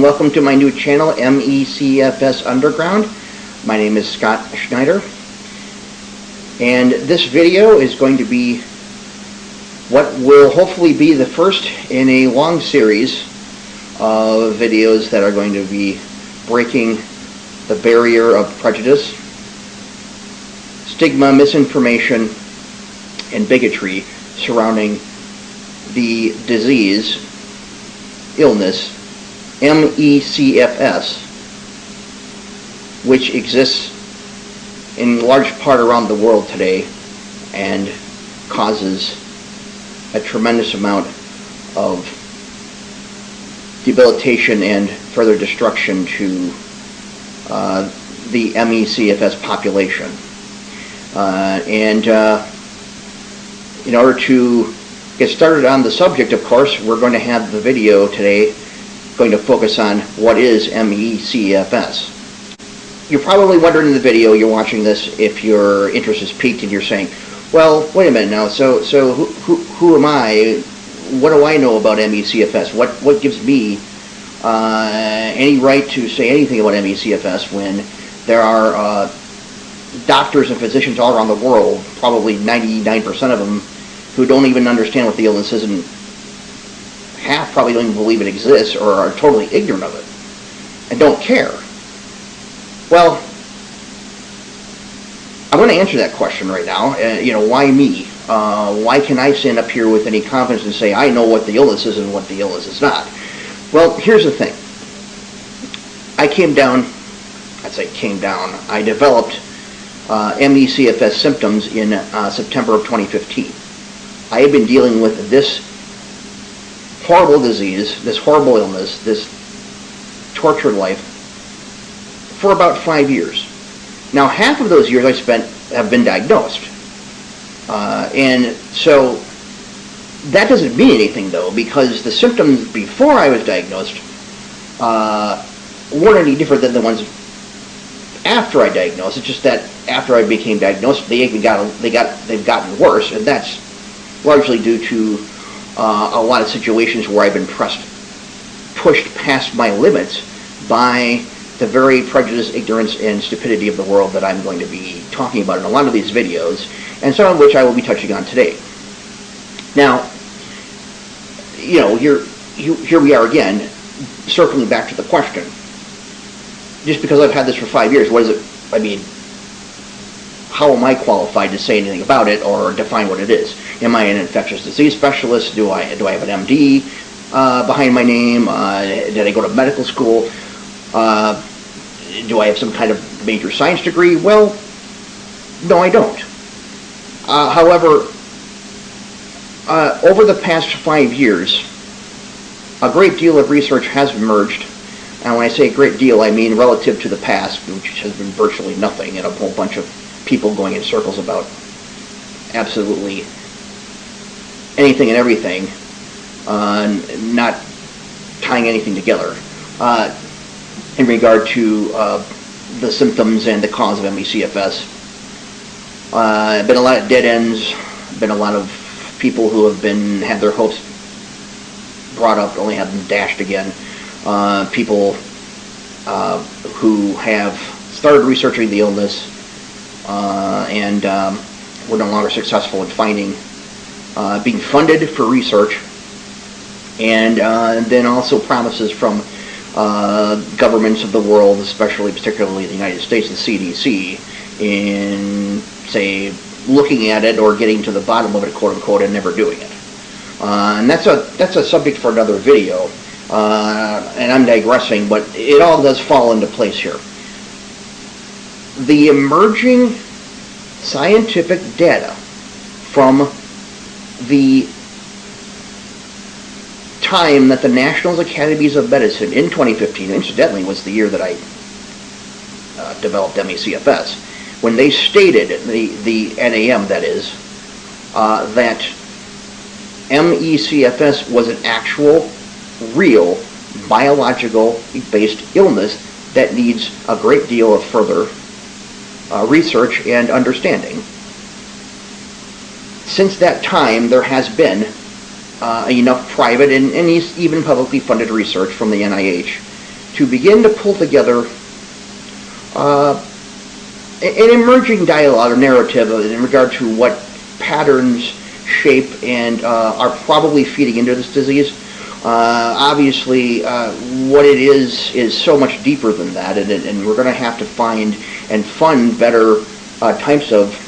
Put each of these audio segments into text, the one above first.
welcome to my new channel, MYALGIC Underground. My name is Scott Schneider, and this video is going to be what will hopefully be the first in a long series of videos that are going to be breaking the barrier of prejudice, stigma, misinformation, and bigotry surrounding the disease, illness, MYCFS, which exists in large part around the world today and causes a tremendous amount of debilitation and further destruction to the MYCFS population. In order to get started on the subject, of course, we're going to have the video today going to focus on what is MYCFS. You're probably wondering in the video you're watching this if your interest is piqued and you're saying, well, wait a minute now, so who am I? What do I know about MYCFS? What gives me any right to say anything about MYCFS when there are doctors and physicians all around the world, probably 99% of them, who don't even understand what the illness is, and half probably don't even believe it exists or are totally ignorant of it and don't care. Well, I'm going to answer that question right now. Why me? Why can I stand up here with any confidence and say I know what the illness is and what the illness is not? Well, here's the thing. I developed MYCFS symptoms in September of 2015. I have been dealing with this horrible disease, this horrible illness, this tortured life for about 5 years. Now, half of those years I spent have been diagnosed. And so that doesn't mean anything, though, because the symptoms before I was diagnosed weren't any different than the ones after I diagnosed. It's just that after I became diagnosed, they've gotten worse, and that's largely due to a lot of situations where I've been pushed past my limits by the very prejudiced ignorance and stupidity of the world that I'm going to be talking about in a lot of these videos, and some of which I will be touching on today. Now, here we are again, circling back to the question. Just because I've had this for 5 years, what is it? I mean, how am I qualified to say anything about it or define what it is? Am I an infectious disease specialist? Do I have an MD behind my name? Did I go to medical school? Do I have some kind of major science degree? Well, no, I don't. However, over the past 5 years, a great deal of research has emerged. And when I say a great deal, I mean relative to the past, which has been virtually nothing, and a whole bunch of people going in circles about absolutely anything and everything, not tying anything together in regard to the symptoms and the cause of MYCFS. Been a lot of dead ends, been a lot of people who have had their hopes brought up, only had them dashed again. People who have started researching the illness and were no longer successful in being funded for research, and then also promises from governments of the world, particularly the United States, the CDC, in, say, looking at it or getting to the bottom of it, quote unquote, and never doing it. And that's a subject for another video. And I'm digressing, but it all does fall into place here. The emerging scientific data from the time that the National Academies of Medicine in 2015, incidentally, was the year that I developed MYCFS, when they stated, the NAM that is, that MYCFS was an actual, real, biological-based illness that needs a great deal of further research and understanding. Since that time, there has been enough private and even publicly funded research from the NIH to begin to pull together an emerging dialogue or narrative in regard to what patterns, shape, and are probably feeding into this disease. Obviously, what it is so much deeper than that, and we're going to have to find and fund better types of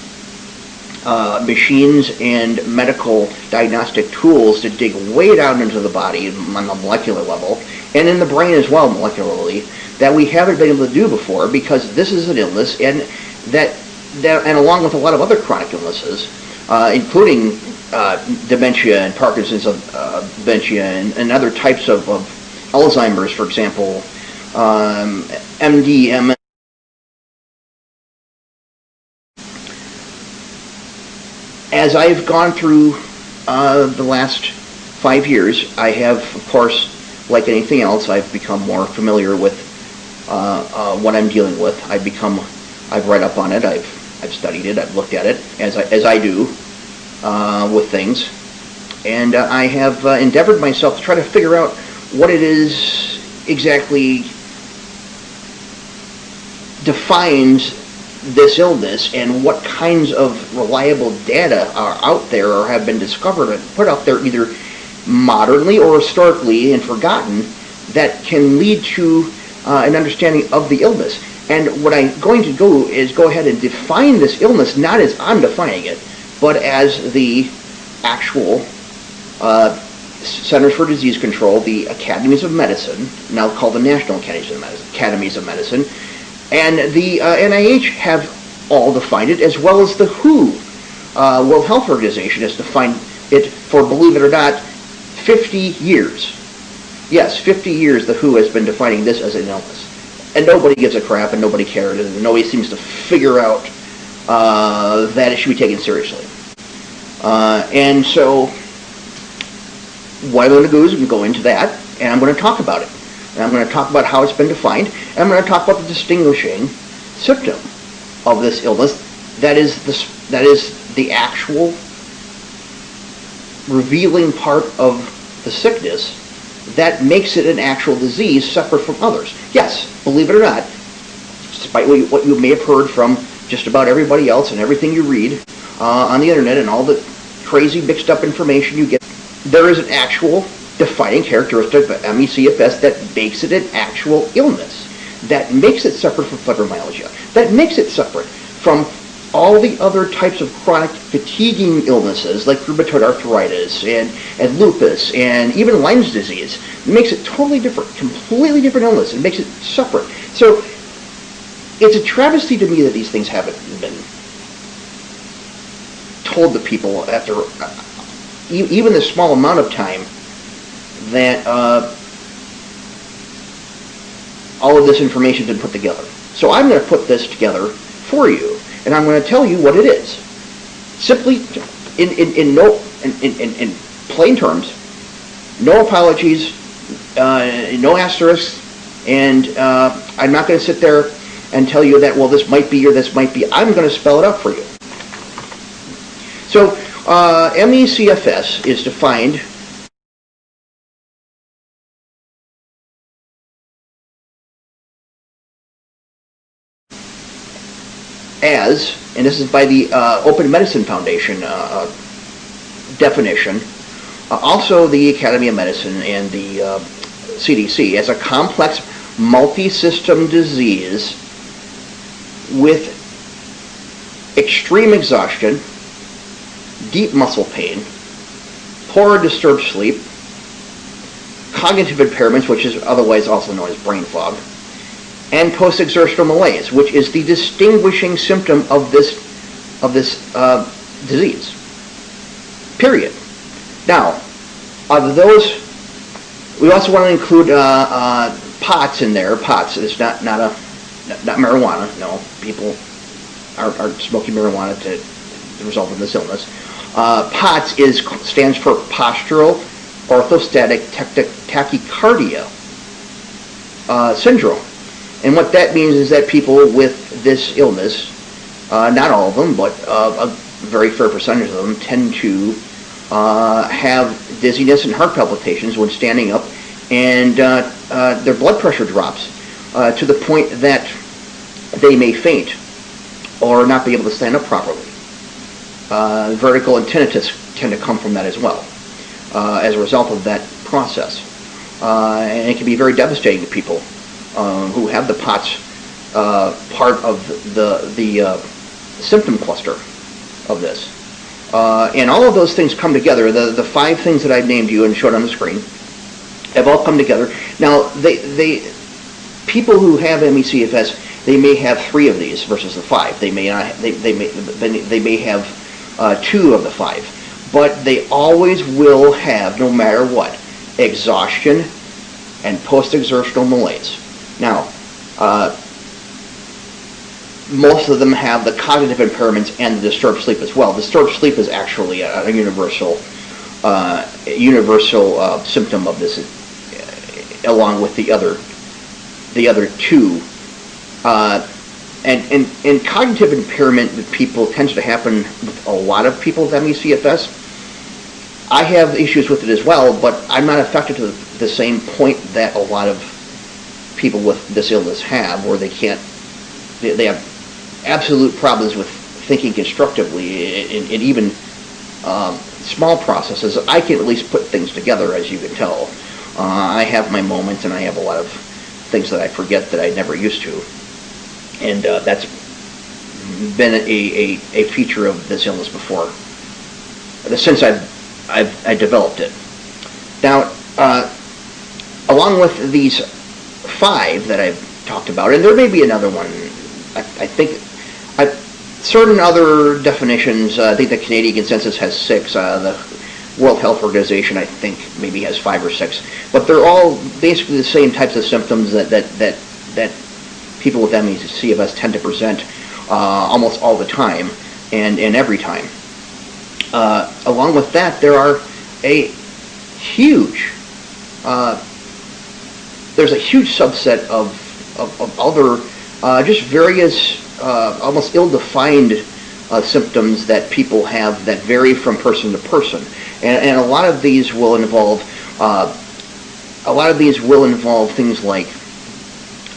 machines and medical diagnostic tools to dig way down into the body on the molecular level, and in the brain as well molecularly, that we haven't been able to do before, because this is an illness, and and along with a lot of other chronic illnesses, including dementia and Parkinson's dementia and other types of Alzheimer's, for example, MD, MS. As I've gone through the last 5 years, I have, of course, like anything else, I've become more familiar with what I'm dealing with. I've read up on it, I've studied it, I've looked at it, as I do with things, and I have endeavored myself to try to figure out what it is exactly defines this illness and what kinds of reliable data are out there or have been discovered and put out there either modernly or historically and forgotten that can lead to an understanding of the illness. And what I'm going to do is go ahead and define this illness, not as I'm defining it, but as the actual Centers for Disease Control, the Academies of Medicine, now called the National Academies of Medicine, and the NIH have all defined it, as well as the WHO, World Health Organization, has defined it for, believe it or not, 50 years. Yes, 50 years the WHO has been defining this as an illness. And nobody gives a crap, and nobody cares, and nobody seems to figure out that it should be taken seriously. And so what I'm going to do is go into that, and I'm going to talk about it. And I'm going to talk about how it's been defined, and I'm going to talk about the distinguishing symptom of this illness that is the actual revealing part of the sickness that makes it an actual disease separate from others. Yes, believe it or not, despite what you may have heard from just about everybody else and everything you read on the internet and all the crazy mixed up information you get, there is an actual defining characteristic of ME CFS that makes it an actual illness, that makes it separate from fibromyalgia, that makes it separate from all the other types of chronic fatiguing illnesses like rheumatoid arthritis and lupus and even Lyme's disease. It makes it totally different, completely different illness. It makes it separate. So it's a travesty to me that these things haven't been told to people after even the small amount of time that all of this information has been put together. So I'm going to put this together for you, and I'm going to tell you what it is. Simply, in plain terms, no apologies, no asterisks, and I'm not going to sit there and tell you that, well, this might be or this might be. I'm going to spell it out for you. So, ME CFS is defined as, and this is by the Open Medicine Foundation definition, also the Academy of Medicine and the CDC, as a complex multi-system disease with extreme exhaustion, deep muscle pain, poor or disturbed sleep, cognitive impairments, which is otherwise also known as brain fog, and post-exertional malaise, which is the distinguishing symptom of this disease. Period. Now, of those, we also want to include POTS in there. POTS is not marijuana. No, people are smoking marijuana to result in this illness. POTS stands for postural orthostatic tachycardia syndrome. And what that means is that people with this illness, not all of them, but a very fair percentage of them, tend to have dizziness and heart palpitations when standing up and their blood pressure drops to the point that they may faint or not be able to stand up properly. Vertigo and tinnitus tend to come from that as well, as a result of that process. And it can be very devastating to people who have the POTS part of the symptom cluster of this. And all of those things come together. The 5 things that I've named you and showed on the screen have all come together. Now, people who have ME/CFS, they may have 3 of these versus the 5. They may not. They may have 2 of the 5, but they always will have, no matter what, exhaustion and post-exertional malaise. Now, most of them have the cognitive impairments and the disturbed sleep as well. Disturbed sleep is actually a universal symptom of this, along with the other 2. And cognitive impairment with people tends to happen with a lot of people with ME/CFS. I have issues with it as well, but I'm not affected to the same point that a lot of people with this illness have, where they have absolute problems with thinking constructively in even small processes. I can at least put things together, as you can tell. I have my moments, and I have a lot of things that I forget that I never used to. And that's been a feature of this illness before, since I developed it. Now, along with these 5 that I've talked about, and there may be another one. I think certain other definitions. I think the Canadian consensus has 6. The World Health Organization, I think, maybe has 5 or 6. But they're all basically the same types of symptoms that people with ME/CFS tend to present almost all the time and every time. Along with that, there are there's a huge subset of other just various almost ill-defined symptoms that people have that vary from person to person, and a lot of these will involve things like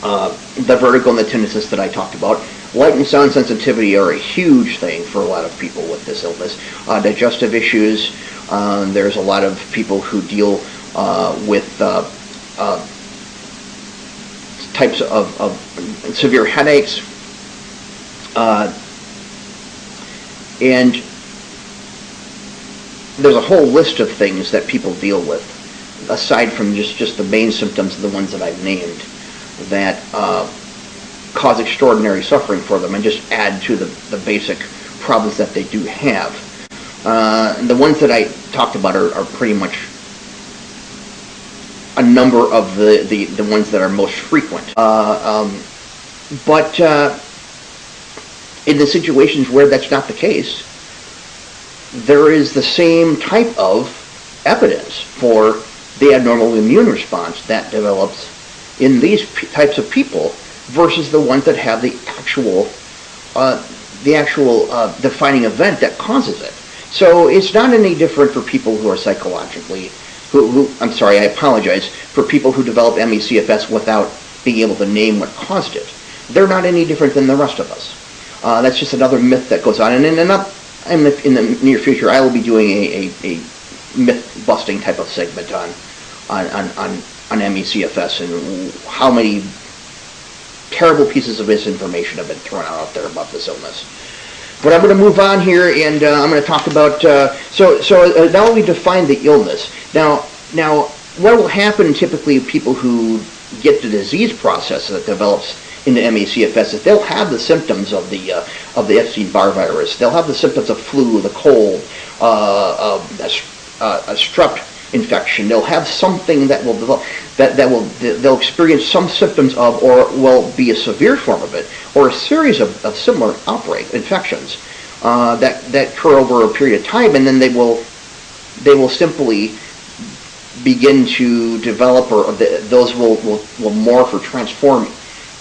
the vertigo and the tinnitus that I talked about. Light and sound sensitivity are a huge thing for a lot of people with this illness. Digestive issues. There's a lot of people who deal with types of severe headaches. And there's a whole list of things that people deal with, aside from just the main symptoms, the ones that I've named, that cause extraordinary suffering for them and just add to the basic problems that they do have. And the ones that I talked about are pretty much a number of the ones that are most frequent. But in the situations where that's not the case, there is the same type of evidence for the abnormal immune response that develops in these types of people versus the ones that have the actual defining event that causes it. So it's not any different for people who are psychologically, I'm sorry, I apologize, for people who develop ME/CFS without being able to name what caused it. They're not any different than the rest of us. That's just another myth that goes on. And in the near future, I will be doing a myth-busting type of segment on ME/CFS and how many terrible pieces of misinformation have been thrown out there about this illness. But I'm going to move on here, and I'm going to talk about, so now we define the illness. Now, what will happen typically with people who get the disease process that develops into ME/CFS is they'll have the symptoms of the Epstein-Barr virus. They'll have the symptoms of flu, the cold, a strep infection. They'll have something that will develop, they'll experience some symptoms of, or will be a severe form of it, or a series of similar outbreak infections that occur over a period of time, and then they will simply begin to develop, or those will morph or transform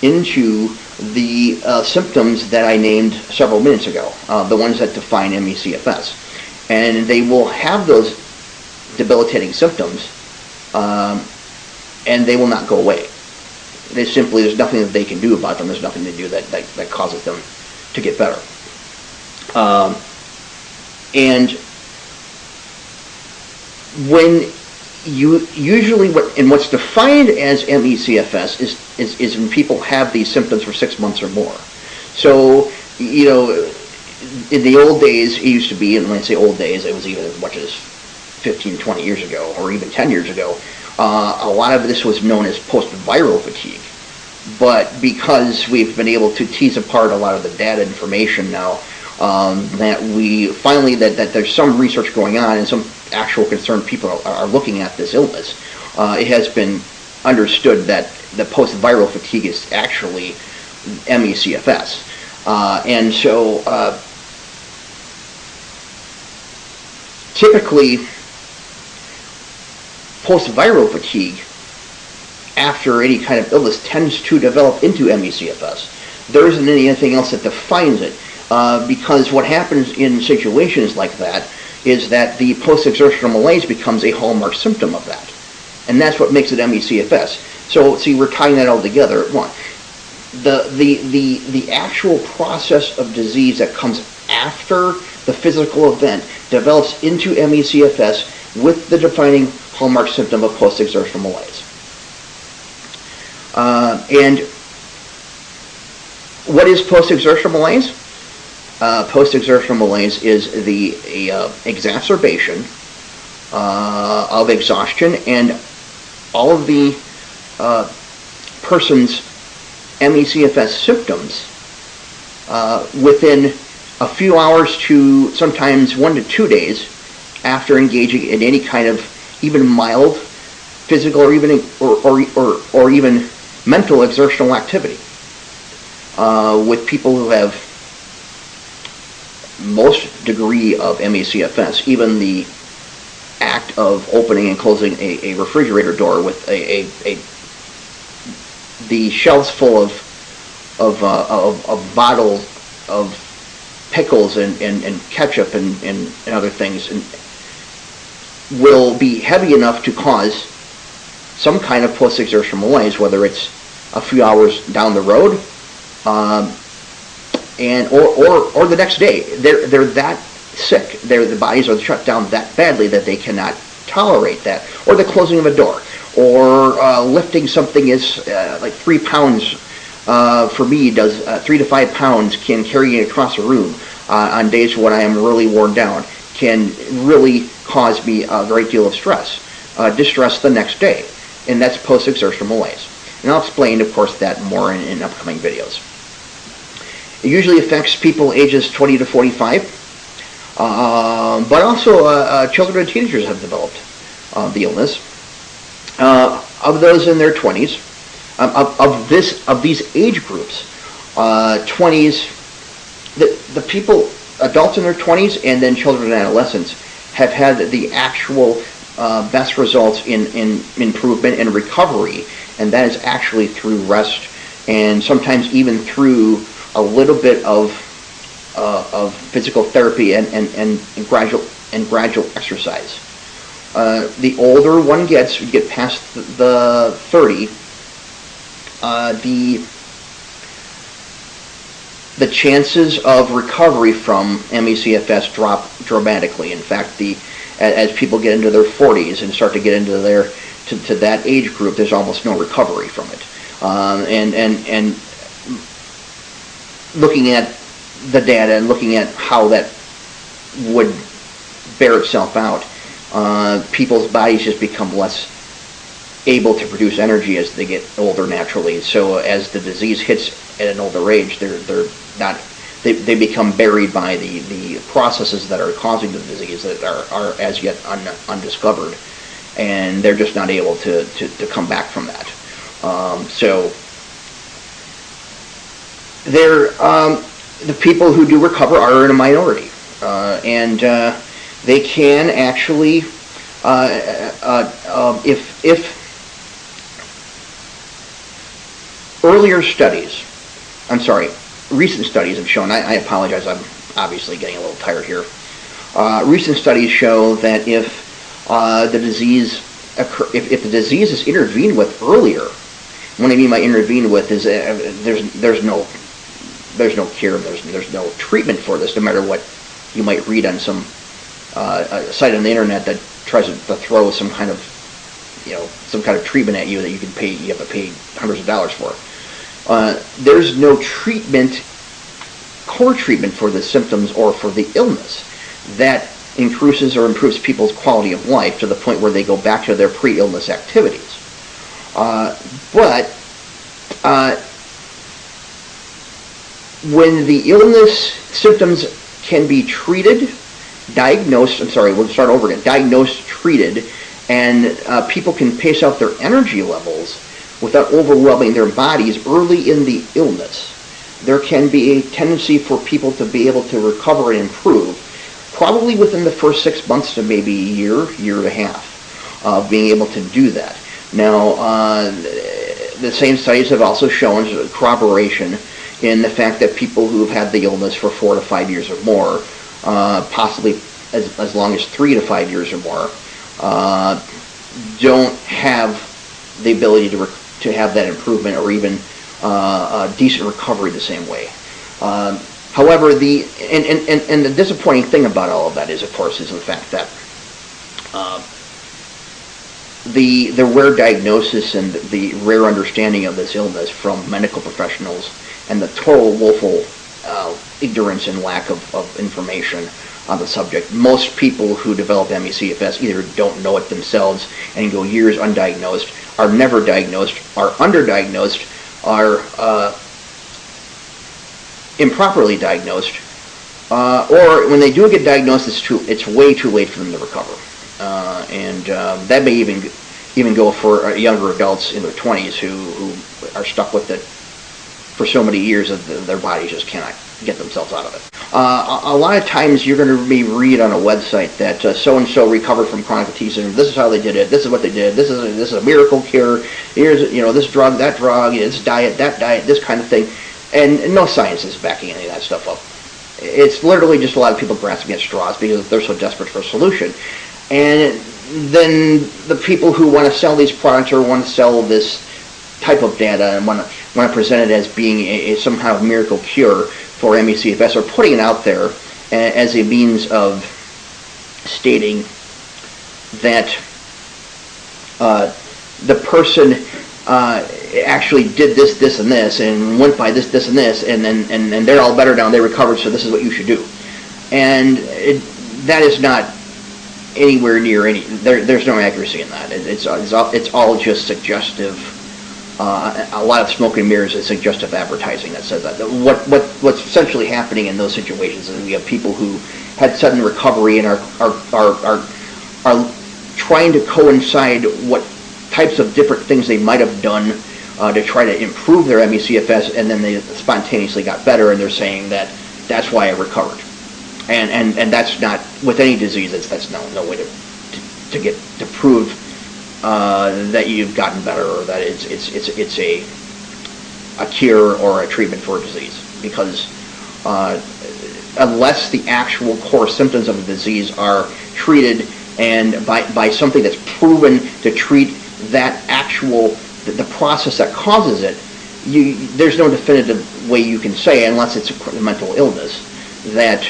into the symptoms that I named several minutes ago, the ones that define ME/CFS. And they will have those debilitating symptoms and they will not go away. There's nothing that they can do about them. There's nothing to do that causes them to get better. And when what's defined as ME/CFS is when people have these symptoms for 6 months or more. So, in the old days, it used to be, and when I say old days, it was even as much as 15, 20 years ago, or even 10 years ago, a lot of this was known as post-viral fatigue. But because we've been able to tease apart a lot of the data information now, that there's some research going on and some actual concerned people are looking at this illness, it has been understood that the post-viral fatigue is actually ME/CFS. And so typically post-viral fatigue after any kind of illness tends to develop into ME/CFS. There isn't anything else that defines it, because what happens in situations like that is that the post-exertional malaise becomes a hallmark symptom of that. And that's what makes it ME/CFS. So, see, we're tying that all together. One, the actual process of disease that comes after the physical event develops into ME/CFS with the defining hallmark symptom of post-exertional malaise. And what is post-exertional malaise? Post-exertional malaise is the exacerbation of exhaustion and all of the person's ME/CFS symptoms within a few hours to sometimes 1 to 2 days after engaging in any kind of even mild physical or even mental exertional activity. With people who have most degree of ME/CFS, even the act of opening and closing a refrigerator door with the shelves full of bottles of pickles and ketchup and other things will be heavy enough to cause some kind of post-exertional malaise, whether it's a few hours down the road or the next day. They're that sick. The bodies are shut down that badly that they cannot tolerate that, or the closing of a door, or lifting something is like 3 pounds. For me, does 3 to 5 pounds can carry it across a room on days when I am really worn down, can really cause me a great deal of distress the next day, and that's post-exertional malaise. And I'll explain, of course, that more in upcoming videos. It usually affects people ages 20 to 45, but also children and teenagers have developed the illness. Of those in their 20s, of these age groups, 20s, the people, adults in their 20s, and then children and adolescents have had the actual best results in improvement and recovery, and that is actually through rest and sometimes even through a little bit of physical therapy and gradual exercise. The older one gets, you get past the 30, the chances of recovery from ME/CFS drop dramatically. In fact, as people get into their 40s and start to get into to that age group, there's almost no recovery from it. And looking at the data and looking at how that would bear itself out, people's bodies just become less able to produce energy as they get older naturally. So as the disease hits at an older age, they become buried by the processes that are causing the disease that are as yet undiscovered, and they're just not able to come back from that. So the people who do recover are in a minority, and they can actually, if recent studies have shown, I apologize, I'm obviously getting a little tired here. Recent studies show that if the disease if the disease is intervened with earlier, what I mean by intervened with is there's no cure, there's no treatment for this, no matter what you might read on some site on the internet that tries to throw some kind of treatment at you that you have to pay hundreds of dollars for. There's no core treatment for the symptoms or for the illness that increases or improves people's quality of life to the point where they go back to their pre-illness activities. But when the illness symptoms can be treated, diagnosed, treated, and people can pace out their energy levels without overwhelming their bodies early in the illness, there can be a tendency for people to be able to recover and improve, probably within the first 6 months to maybe a year and a half of being able to do that. Now, the same studies have also shown corroboration in the fact that people who have had the illness for 4 to 5 years or more, possibly as long as 3 to 5 years or more, don't have the ability to have that improvement or even decent recovery the same way. However, the disappointing thing about all of that is, of course, is the fact that the rare diagnosis and the rare understanding of this illness from medical professionals and the total woeful ignorance and lack of information on the subject. Most people who develop ME CFS either don't know it themselves and go years undiagnosed, are never diagnosed, are underdiagnosed, are improperly diagnosed, or when they do get diagnosed, it's way too late for them to recover. That may even go for younger adults in their 20s who are stuck with it for so many years that their bodies just cannot get themselves out of it. A lot of times you're going to read on a website that so-and-so recovered from chronic fatigue syndrome. This is how they did it. This is what they did. This is a miracle cure. Here's this drug, that drug, this diet, that diet, this kind of thing. And no science is backing any of that stuff up. It's literally just a lot of people grasping at straws because they're so desperate for a solution. And then the people who want to sell these products or want to sell this type of data and want to present it as being some kind of miracle cure for ME CFS are putting it out there as a means of stating that the person actually did this, and this, and went by this, and this, and they're all better now, they recovered, so this is what you should do. And that is not anywhere near there's no accuracy in that. It's all just suggestive. A lot of smoke and mirrors is suggestive advertising that says that. What's essentially happening in those situations is we have people who had sudden recovery and are trying to coincide what types of different things they might have done to try to improve their ME CFS, and then they spontaneously got better, and they're saying that that's why I recovered. And that's not, with any disease, that's no way to prove that you've gotten better or that it's a cure or a treatment for a disease, because unless the actual core symptoms of the disease are treated and by something that's proven to treat that the process that causes it, there's no definitive way you can say, unless it's a mental illness, that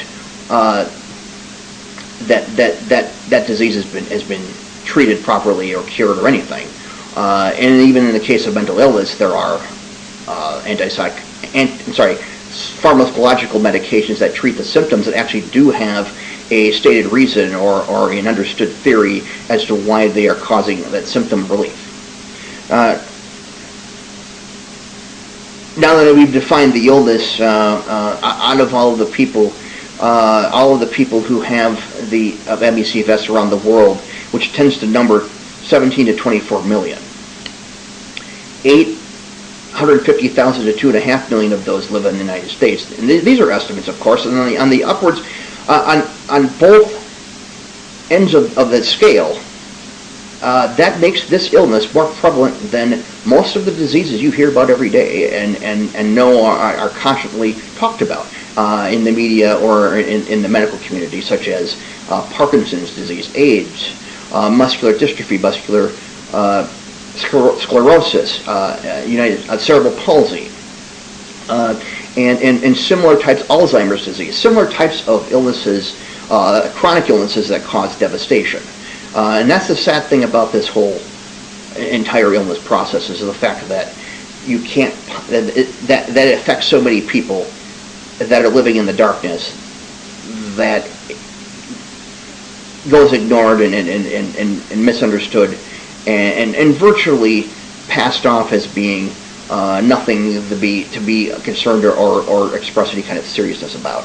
disease has been treated properly or cured or anything. And even in the case of mental illness, there are pharmacological medications that treat the symptoms that actually do have a stated reason or an understood theory as to why they are causing that symptom relief. Now that we've defined the illness, out of all of the people who have the ME CFS around the world, which tends to number 17 to 24 million, 850,000 to 2.5 million of those live in the United States. And these are estimates, of course, and on the upwards, on both ends of the scale, that makes this illness more prevalent than most of the diseases you hear about every day and know are constantly talked about in the media or in the medical community, such as Parkinson's disease, AIDS, muscular dystrophy, muscular sclerosis, cerebral palsy, and similar types, Alzheimer's disease, similar types of illnesses, chronic illnesses that cause devastation. And that's the sad thing about this whole entire illness process, is the fact that you can't, that it affects so many people that are living in the darkness, that goes ignored and misunderstood and virtually passed off as being nothing to be concerned or express any kind of seriousness about.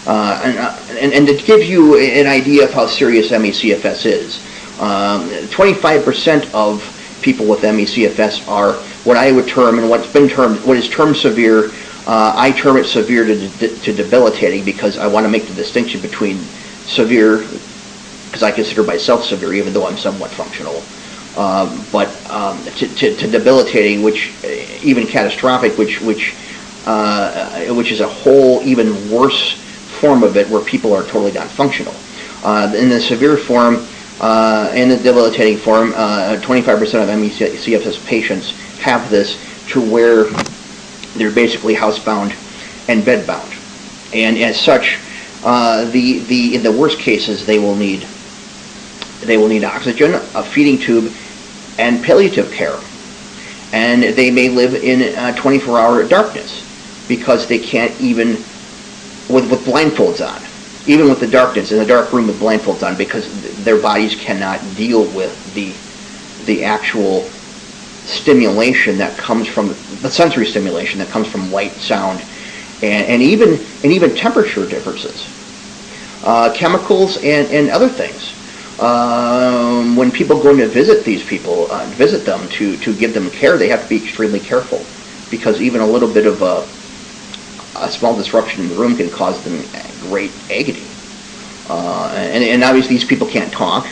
And to give you an idea of how serious ME/CFS is, 25% of people with ME/CFS are what I would term, and what is termed severe. I term it severe to debilitating, because I want to make the distinction between severe, because I consider myself severe even though I'm somewhat functional, but to debilitating, which even catastrophic, which is a whole even worse form of it, where people are totally non-functional. In the severe form, in the debilitating form, 25% of ME/CFS patients have this, to where they're basically housebound and bedbound, and as such, in the worst cases, they will need oxygen, a feeding tube, and palliative care, and they may live in 24-hour darkness, because they can't even, with blindfolds on, even with the darkness, in a dark room with blindfolds on, because their bodies cannot deal with the actual stimulation that comes from the sensory stimulation that comes from light, sound, and even temperature differences, chemicals, and other things. When people go to visit these people, visit them to give them care, they have to be extremely careful, because even a little bit of a small disruption in the room can cause them great agony. And obviously these people can't talk,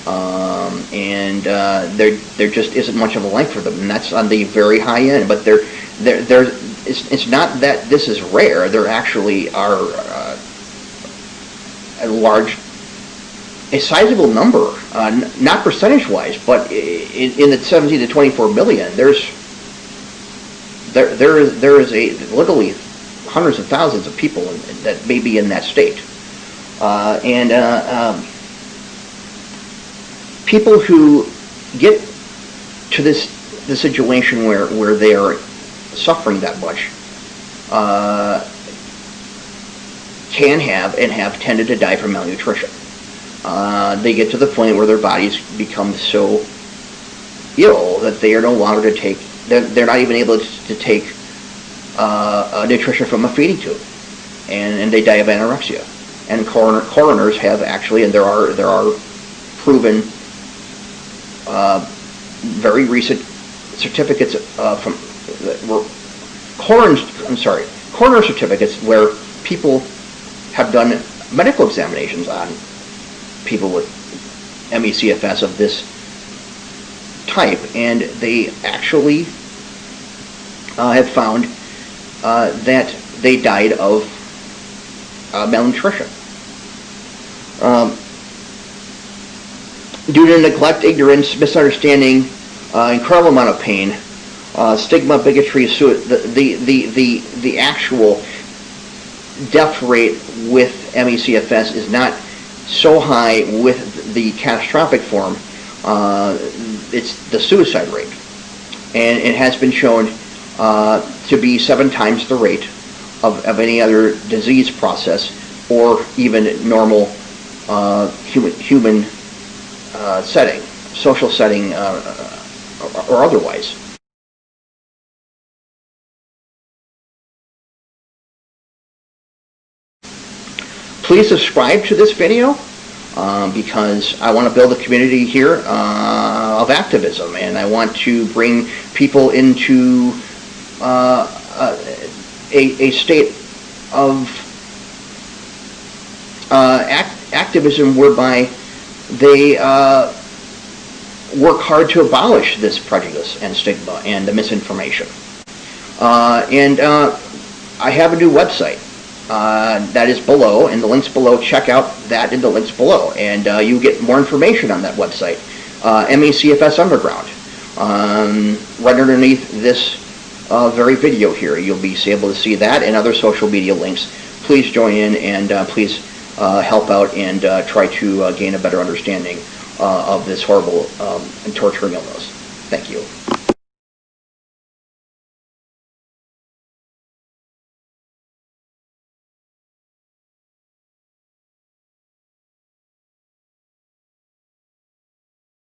and there just isn't much of a life for them, and that's on the very high end. But it's not that this is rare. There actually are a sizable number, not percentage-wise, but in the 17 to 24 million. There is literally hundreds of thousands of people that may be in that state, people who get to the situation where they are suffering that much can have and have tended to die from malnutrition. They get to the point where their bodies become so ill that they are no longer they're not even able to take nutrition from a feeding tube, and they die of anorexia. And coroners have actually, and there are proven very recent certificates from coroner certificates where people have done medical examinations on people with ME/CFS of this type, and they actually have found that they died of malnutrition. Due to neglect, ignorance, misunderstanding, incredible amount of pain, stigma, bigotry, the actual death rate with ME/CFS is not so high with the catastrophic form. It's the suicide rate, and it has been shown to be 7 times the rate of any other disease process, or even normal human setting, social setting, or otherwise. Please subscribe to this video, because I want to build a community here of activism, and I want to bring people into a state of activism whereby they work hard to abolish this prejudice and stigma and the misinformation. And I have a new website. that is below, and the links below. Check out that in the links below, and you get more information on that website. ME/CFS Underground. Right underneath this very video here, you'll be able to see that and other social media links. Please join in, and please help out and try to gain a better understanding of this horrible and torturing illness. Thank you.